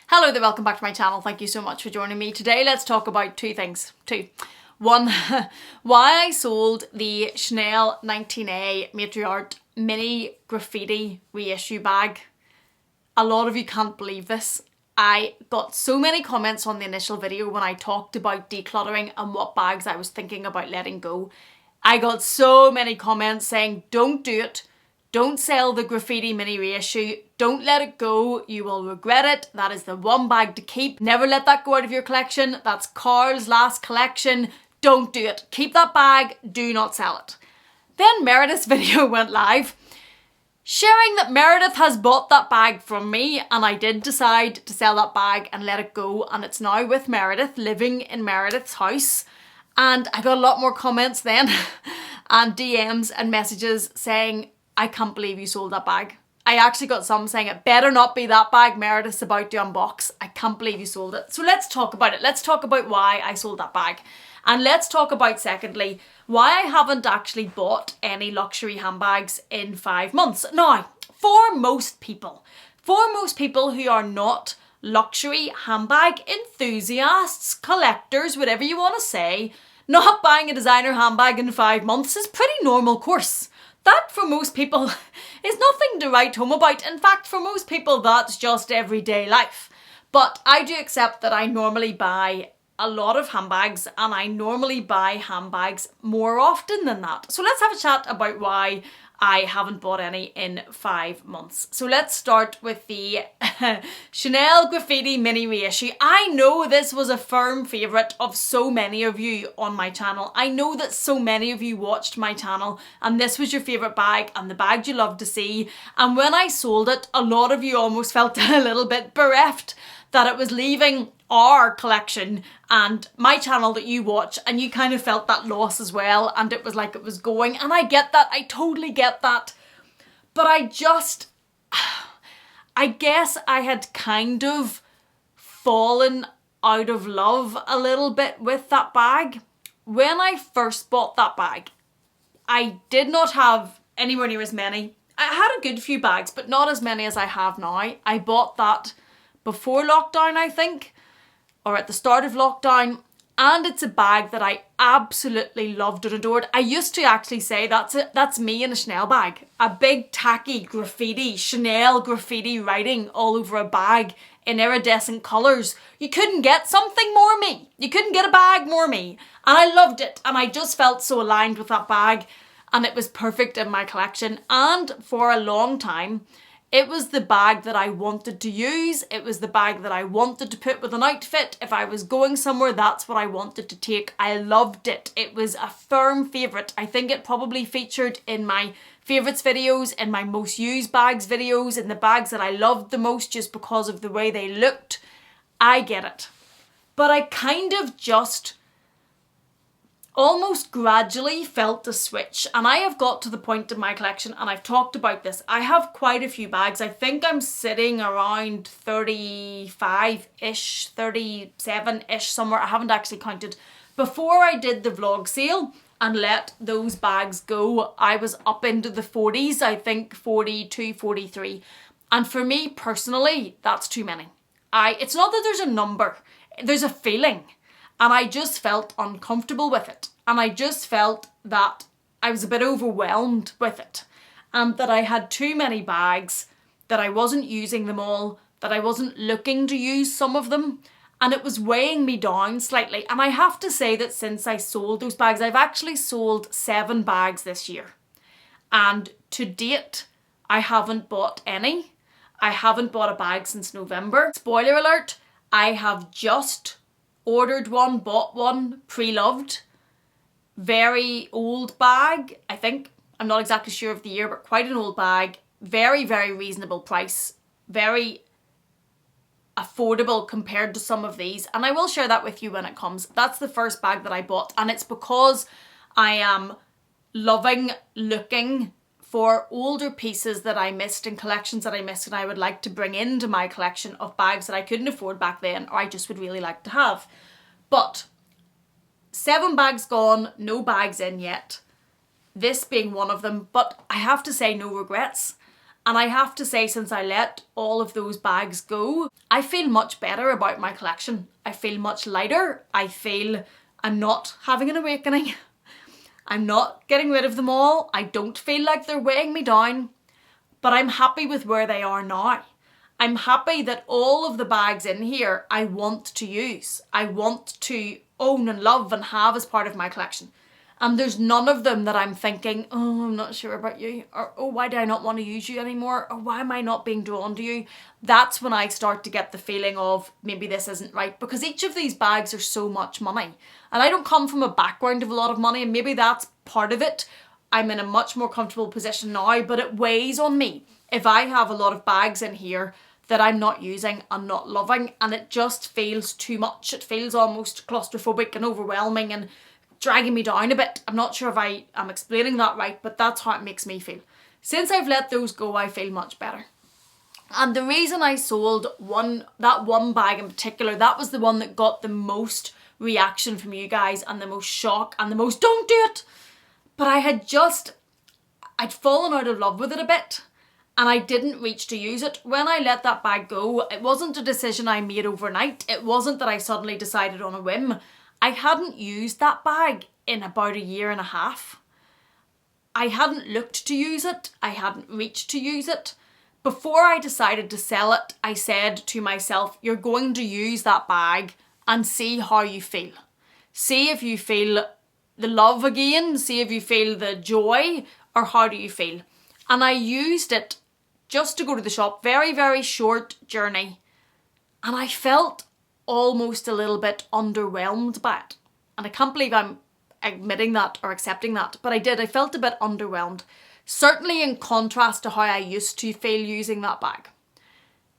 Hello there, welcome back to my channel. Thank you so much for joining me. Today let's talk about two things. One, why I sold the Chanel 19A Metier mini graffiti reissue bag. A lot of you can't believe this. I got so many comments on the initial video when I talked about decluttering and what bags I was thinking about letting go. I got so many comments saying, don't do it. Don't sell the graffiti mini reissue. Don't let it go. You will regret it. That is the one bag to keep. Never let that go out of your collection. That's Karl's last collection. Don't do it. Keep that bag. Do not sell it. Then Meredith's video went live, sharing that Meredith has bought that bag from me, and I did decide to sell that bag and let it go, and it's now with Meredith, living in Meredith's house. And I got a lot more comments then and DMs and messages saying, I can't believe you sold that bag. I actually got some saying it better not be that bag Meredith's about to unbox. I can't believe you sold it. So let's talk about it. Let's talk about why I sold that bag. And let's talk about, secondly, why I haven't actually bought any luxury handbags in 5 months. Now, for most people who are not luxury handbag enthusiasts, collectors, whatever you want to say, not buying a designer handbag in 5 months is pretty normal course. That, for most people, is nothing to write home about. In fact, for most people, that's just everyday life. But I do accept that I normally buy a lot of handbags, and I normally buy handbags more often than that. So let's have a chat about why I haven't bought any in 5 months. So let's start with the Chanel Graffiti mini reissue. I know this was a firm favourite of so many of you on my channel. I know that so many of you watched my channel and this was your favourite bag and the bag you loved to see. And when I sold it, a lot of you almost felt a little bit bereft that it was leaving our collection and my channel that you watch, and you kind of felt that loss as well, and it was like it was going, and I get that, I totally get that, but I guess I had kind of fallen out of love a little bit with that bag. When I first bought that bag, I did not have anywhere near as many. I had a good few bags, but not as many as I have now. I bought that before lockdown, I think, or at the start of lockdown, and it's a bag that I absolutely loved and adored. I used to actually say that's it, that's me in a Chanel bag. A big tacky graffiti, Chanel graffiti writing all over a bag in iridescent colours. You couldn't get something more me. You couldn't get a bag more me. And I loved it, and I just felt so aligned with that bag, and it was perfect in my collection. And for a long time, it was the bag that I wanted to use. It was the bag that I wanted to put with an outfit. If I was going somewhere, that's what I wanted to take. I loved it. It was a firm favourite. I think it probably featured in my favourites videos, in my most used bags videos, in the bags that I loved the most just because of the way they looked. I get it. But I kind of just almost gradually felt a switch, and I have got to the point in my collection, and I've talked about this, I have quite a few bags. I think I'm sitting around 35-ish, 37-ish somewhere. I haven't actually counted. Before I did the vlog sale and let those bags go, I was up into the 40s, I think 42, 43. And for me personally, that's too many. It's not that there's a number, there's a feeling. And I just felt uncomfortable with it. And I just felt that I was a bit overwhelmed with it. And that I had too many bags, that I wasn't using them all, that I wasn't looking to use some of them. And it was weighing me down slightly. And I have to say that since I sold those bags, I've actually sold 7 bags this year. And to date, I haven't bought any. I haven't bought a bag since November. Spoiler alert, I have just ordered one, bought one, pre-loved. Very old bag, I think. I'm not exactly sure of the year, but quite an old bag. Very, very reasonable price. Very affordable compared to some of these. And I will share that with you when it comes. That's the first bag that I bought. And it's because I am loving looking for older pieces that I missed and collections that I missed, and I would like to bring into my collection of bags that I couldn't afford back then, or I just would really like to have. But 7 bags gone, no bags in yet. This being one of them, but I have to say no regrets. And I have to say, since I let all of those bags go, I feel much better about my collection. I feel much lighter. I feel I'm not having an awakening. I'm not getting rid of them all. I don't feel like they're weighing me down, but I'm happy with where they are now. I'm happy that all of the bags in here I want to use. I want to own and love and have as part of my collection. And there's none of them that I'm thinking, oh, I'm not sure about you, or oh, why do I not want to use you anymore, or why am I not being drawn to you? That's when I start to get the feeling of maybe this isn't right, because each of these bags are so much money. And I don't come from a background of a lot of money, and maybe that's part of it. I'm in a much more comfortable position now, but it weighs on me if I have a lot of bags in here that I'm not using and not loving, and it just feels too much. It feels almost claustrophobic and overwhelming and dragging me down a bit. I'm not sure if I am explaining that right, but that's how it makes me feel. Since I've let those go, I feel much better. And the reason I sold that one bag in particular, that was the one that got the most reaction from you guys and the most shock and the most don't do it. But I'd fallen out of love with it a bit, and I didn't reach to use it. When I let that bag go, it wasn't a decision I made overnight. It wasn't that I suddenly decided on a whim. I hadn't used that bag in about 1.5 years. I hadn't looked to use it. I hadn't reached to use it. Before I decided to sell it, I said to myself, you're going to use that bag and see how you feel. See if you feel the love again, see if you feel the joy, or how do you feel? And I used it just to go to the shop, very, very short journey. And I felt almost a little bit underwhelmed by it. And I can't believe I'm admitting that or accepting that, but I did. I felt a bit underwhelmed. Certainly in contrast to how I used to feel using that bag.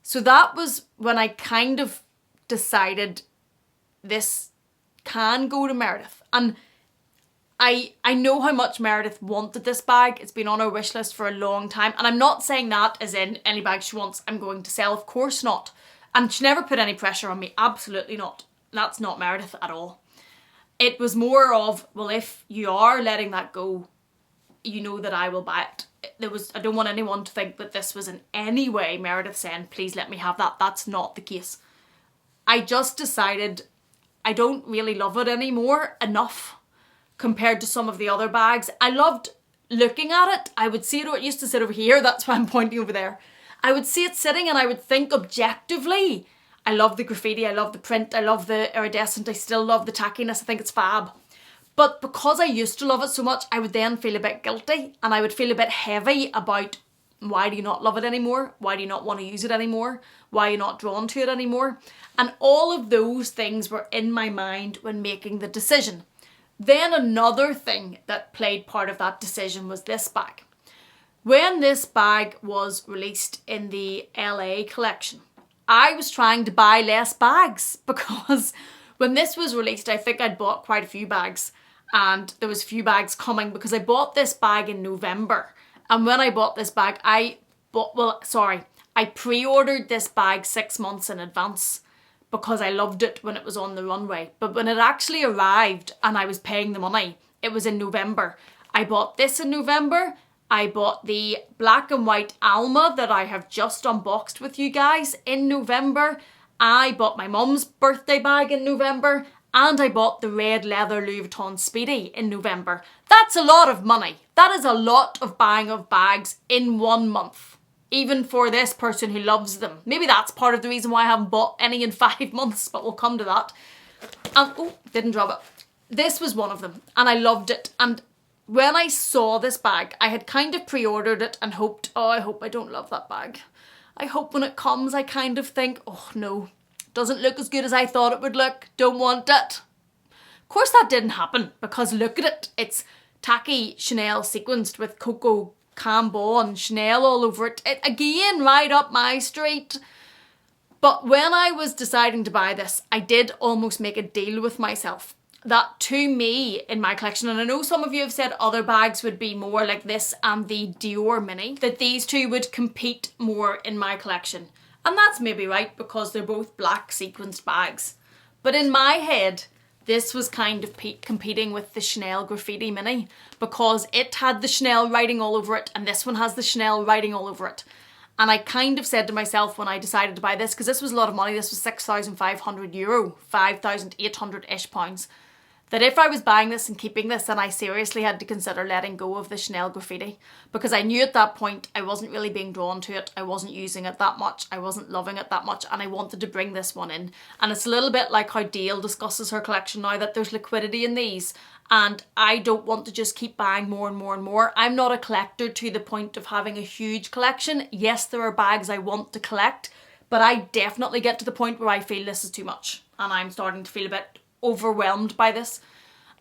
So that was when I kind of decided this can go to Meredith. And I know how much Meredith wanted this bag. It's been on her wish list for a long time. And I'm not saying that as in any bag she wants I'm going to sell. Of course not. And she never put any pressure on me. Absolutely not. That's not Meredith at all. It was more of, well, if you are letting that go, you know that I will buy it. I don't want anyone to think that this was in any way Meredith saying, please let me have that. That's not the case. I just decided I don't really love it anymore enough compared to some of the other bags. I loved looking at it. I would see it, it used to sit over here. That's why I'm pointing over there. I would see it sitting and I would think objectively, I love the graffiti, I love the print, I love the iridescent, I still love the tackiness, I think it's fab. But because I used to love it so much, I would then feel a bit guilty and I would feel a bit heavy about why do you not love it anymore? Why do you not want to use it anymore? Why are you not drawn to it anymore? And all of those things were in my mind when making the decision. Then another thing that played part of that decision was this bag. When this bag was released in the LA collection, I was trying to buy less bags because when this was released, I think I'd bought quite a few bags and there was a few bags coming because I bought this bag in November. And when I bought this bag, I pre-ordered this bag 6 months in advance because I loved it when it was on the runway. But when it actually arrived and I was paying the money, it was in November. I bought this in November. I bought the black and white Alma that I have just unboxed with you guys in November. I bought my mum's birthday bag in November. And I bought the red leather Louis Vuitton Speedy in November. That's a lot of money. That is a lot of buying of bags in 1 month. Even for this person who loves them. Maybe that's part of the reason why I haven't bought any in 5 months, but we'll come to that. And, oh, didn't drop it. This was one of them and I loved it. And when I saw this bag, I had kind of pre-ordered it and hoped, oh, I hope I don't love that bag. I hope when it comes, I kind of think, oh no, doesn't look as good as I thought it would look. Don't want it. Of course that didn't happen because look at it. It's tacky Chanel sequenced with Coco Cambon and Chanel all over it. It again, right up my street. But when I was deciding to buy this, I did almost make a deal with myself that to me in my collection, and I know some of you have said other bags would be more like this and the Dior Mini, that these two would compete more in my collection. And that's maybe right because they're both black sequenced bags. But in my head, this was kind of competing with the Chanel Graffiti Mini because it had the Chanel writing all over it and this one has the Chanel writing all over it. And I kind of said to myself when I decided to buy this, because this was a lot of money, this was €6,500, 5,800-ish pounds, that if I was buying this and keeping this, then I seriously had to consider letting go of the Chanel Graffiti, because I knew at that point I wasn't really being drawn to it, I wasn't using it that much, I wasn't loving it that much, and I wanted to bring this one in. And it's a little bit like how Dale discusses her collection now, that there's liquidity in these, and I don't want to just keep buying more and more and more. I'm not a collector to the point of having a huge collection. Yes, there are bags I want to collect, but I definitely get to the point where I feel this is too much, and I'm starting to feel a bit overwhelmed by this,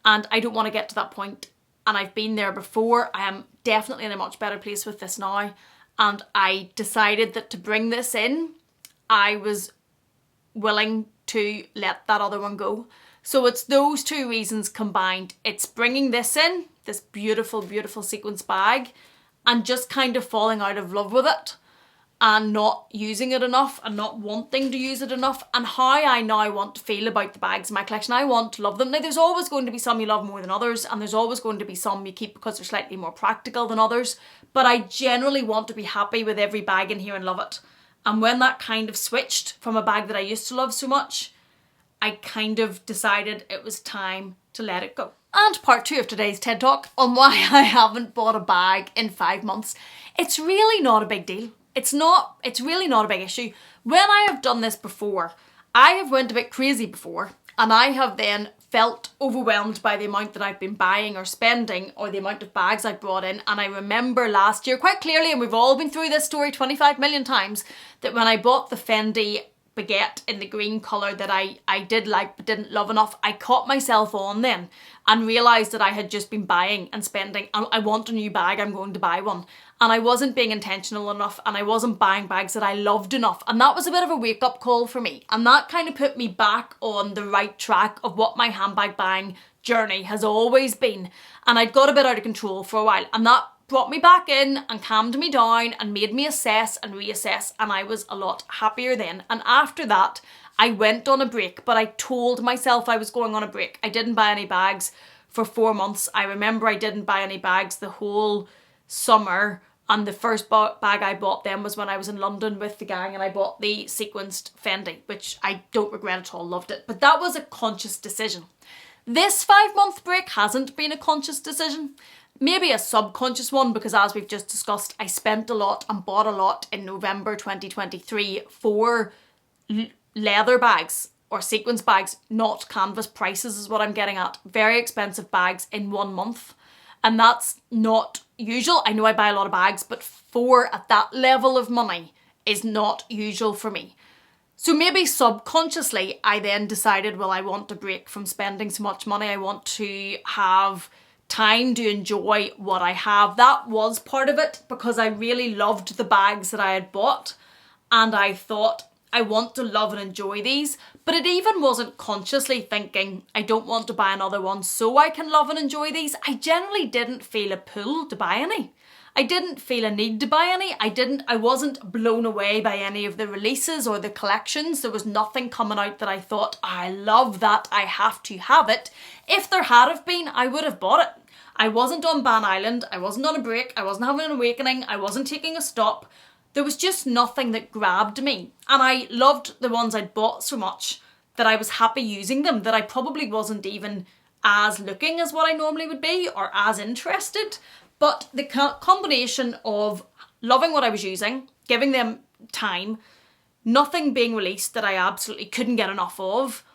and I don't want to get to that point. And I've been there before. I am definitely in a much better place with this now, and I decided that to bring this in, I was willing to let that other one go. So it's those two reasons combined. It's bringing this in, this beautiful, beautiful sequence bag, and just kind of falling out of love with it and not using it enough and not wanting to use it enough, and how I now want to feel about the bags in my collection. I want to love them. Now, there's always going to be some you love more than others, and there's always going to be some you keep because they're slightly more practical than others, but I generally want to be happy with every bag in here and love it. And when that kind of switched from a bag that I used to love so much, I kind of decided it was time to let it go. And part 2 of today's TED Talk on why I haven't bought a bag in 5 months. It's really not a big deal. It's really not a big issue. When I have done this before, I have went a bit crazy before, and I have then felt overwhelmed by the amount that I've been buying or spending, or the amount of bags I've brought in. And I remember last year quite clearly, and we've all been through this story 25 million times, that when I bought the Fendi baguette in the green colour that I did like but didn't love enough, I caught myself on then and realised that I had just been buying and spending. I want a new bag, I'm going to buy one. And I wasn't being intentional enough, and I wasn't buying bags that I loved enough. And that was a bit of a wake-up call for me. And that kind of put me back on the right track of what my handbag buying journey has always been. And I'd got a bit out of control for a while, and that brought me back in and calmed me down and made me assess and reassess, and I was a lot happier then. And after that, I went on a break, but I told myself I was going on a break. I didn't buy any bags for 4 months. I remember I didn't buy any bags the whole summer, and the first bag I bought then was when I was in London with the gang, and I bought the sequenced Fendi, which I don't regret at all, loved it. But that was a conscious decision. This 5-month break hasn't been a conscious decision. Maybe a subconscious one, because as we've just discussed, I spent a lot and bought a lot in November 2023 for leather bags or sequence bags, not canvas prices is what I'm getting at. Very expensive bags in 1 month. And that's not usual. I know I buy a lot of bags, but 4 at that level of money is not usual for me. So maybe subconsciously, I then decided, well, I want to break from spending so much money. I want to have time to enjoy what I have. That was part of it, because I really loved the bags that I had bought, and I thought, I want to love and enjoy these. But it even wasn't consciously thinking, I don't want to buy another one so I can love and enjoy these. I generally didn't feel a pull to buy any. I didn't feel a need to buy any. I wasn't blown away by any of the releases or the collections. There was nothing coming out that I thought, I love that, I have to have it. If there had have been, I would have bought it. I wasn't on Ban Island, I wasn't on a break, I wasn't having an awakening, I wasn't taking a stop. There was just nothing that grabbed me. And I loved the ones I'd bought so much that I was happy using them, that I probably wasn't even as looking as what I normally would be or as interested. But the combination of loving what I was using, giving them time, nothing being released that I absolutely couldn't get enough of,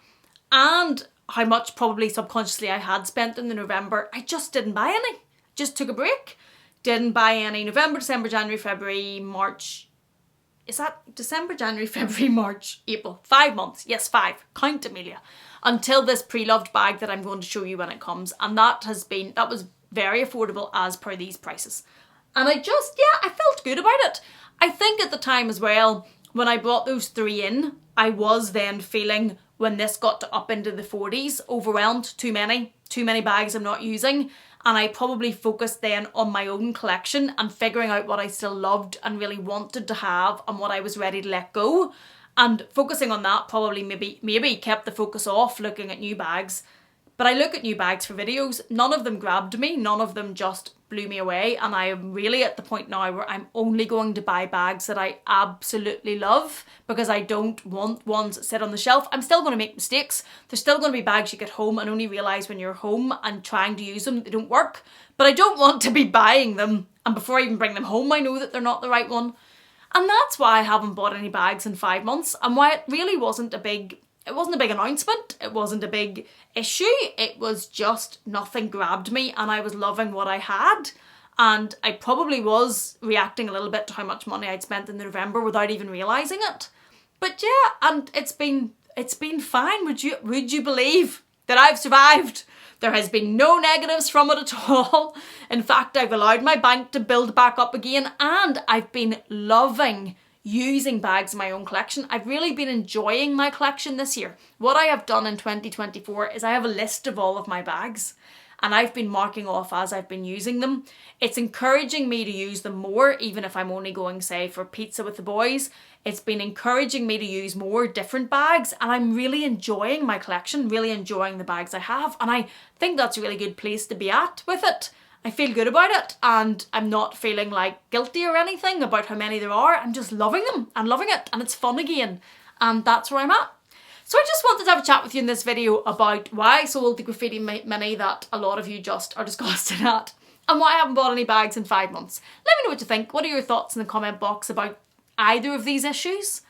and how much probably subconsciously I had spent in the November, I just didn't buy any. Just took a break. Didn't buy any November, December, January, February, March. Is that December, January, February, March, April? 5 months. Yes, 5. Count, Amelia. Until this pre-loved bag that I'm going to show you when it comes. And that was very affordable as per these prices. And I felt good about it. I think at the time as well, when I brought those 3 in, I was then feeling, when this got to up into the 40s, overwhelmed, too many bags I'm not using. And I probably focused then on my own collection and figuring out what I still loved and really wanted to have and what I was ready to let go. And focusing on that probably maybe kept the focus off looking at new bags. But I look at new bags for videos, none of them grabbed me, none of them just blew me away, and I am really at the point now where I'm only going to buy bags that I absolutely love, because I don't want ones that sit on the shelf. I'm still going to make mistakes. There's still going to be bags you get home and only realise when you're home and trying to use them they don't work, but I don't want to be buying them and before I even bring them home I know that they're not the right one. And that's why I haven't bought any bags in 5 months, and why it really wasn't a big announcement, it wasn't a big issue, it was just nothing grabbed me and I was loving what I had, and I probably was reacting a little bit to how much money I'd spent in November without even realising it. But yeah, and it's been fine. Would you believe that I've survived? There has been no negatives from it at all. In fact, I've allowed my bank to build back up again, and I've been loving using bags in my own collection. I've really been enjoying my collection this year. What I have done in 2024 is I have a list of all of my bags, and I've been marking off as I've been using them. It's encouraging me to use them more, even if I'm only going, say, for pizza with the boys. It's been encouraging me to use more different bags, and I'm really enjoying my collection, really enjoying the bags I have, and I think that's a really good place to be at with it. I feel good about it, and I'm not feeling like guilty or anything about how many there are. I'm just loving them and loving it, and it's fun again, and that's where I'm at. So I just wanted to have a chat with you in this video about why I sold the Graffiti mini that a lot of you just are disgusted at, and why I haven't bought any bags in 5 months. Let me know what you think. What are your thoughts in the comment box about either of these issues?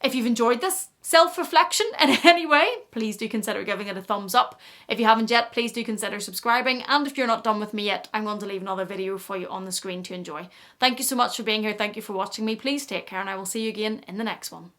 If you've enjoyed this self-reflection in any way, please do consider giving it a thumbs up. If you haven't yet, please do consider subscribing. And if you're not done with me yet, I'm going to leave another video for you on the screen to enjoy. Thank you so much for being here. Thank you for watching me. Please take care, and I will see you again in the next one.